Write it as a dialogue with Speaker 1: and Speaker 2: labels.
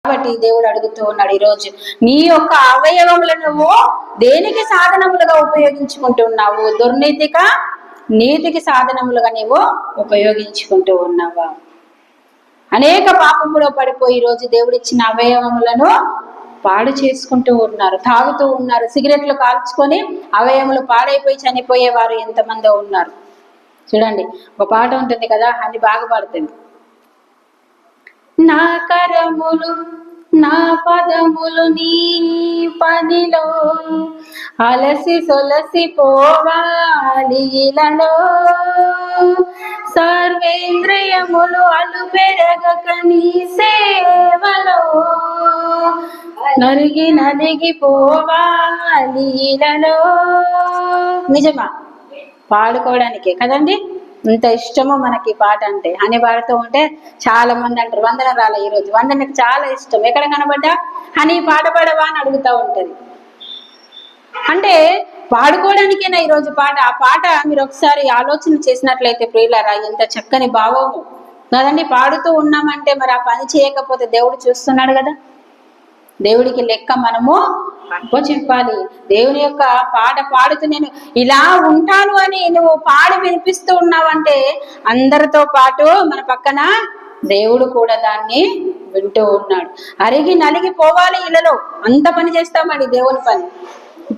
Speaker 1: కాబట్టి దేవుడు అడుగుతూ ఉన్నాడు ఈరోజు, నీ యొక్క అవయవములను నువ్వు దేనికి సాధనములుగా ఉపయోగించుకుంటున్నావు? దుర్నీతిక నీతికి సాధనములుగా నీవు ఉపయోగించుకుంటూ ఉన్నావా? అనేక పాపములో పడిపోయి ఈరోజు దేవుడిచ్చిన అవయవములను పాడు చేసుకుంటూ ఉన్నారు, తాగుతూ ఉన్నారు, సిగరెట్లు కాల్చుకొని అవయవములు పాడైపోయి చనిపోయే వారు ఎంతమందో ఉన్నారు. చూడండి, ఒక పాట ఉంటుంది కదా, అది బాగా పాడుతుంది. నా కరములు నా పదములు నీ పనిలో అలసి సొలసి పోవాలి ఇలలో, సర్వేంద్రియములు అలు పెరగక నీ సేవలో నలిగి పోవాలి ఇలలో. నిజమా? పాడుకోవడానికే కదండి ఇంత ఇష్టము మనకి పాట అంటే. అని పాడుతూ ఉంటే చాలా మంది అంటారు, వందన రాలే ఈరోజు, వందనకి చాలా ఇష్టం, ఎక్కడ కనబడ్డా అని పాట పాడవా అని అడుగుతూ ఉంటది. అంటే పాడుకోవడానికేనా ఈరోజు పాట? ఆ పాట మీరు ఒకసారి ఆలోచన చేసినట్లయితే ప్రియులారా, ఎంత చక్కని భావము కదండి. పాడుతూ ఉన్నామంటే మరి ఆ పని చేయకపోతే దేవుడు చూస్తున్నాడు కదా. దేవుడికి లెక్క మనము చెప్పాలి. దేవుని యొక్క పాట పాడుతూ నేను ఇలా ఉంటాను అని నువ్వు పాడి వినిపిస్తూ ఉన్నావంటే అందరితో పాటు మన పక్కన దేవుడు కూడా దాన్ని వింటూ ఉన్నాడు. అరిగి నలిగి పోవాలి ఇళ్ళలో, అంత పని చేస్తామండి దేవుని పని.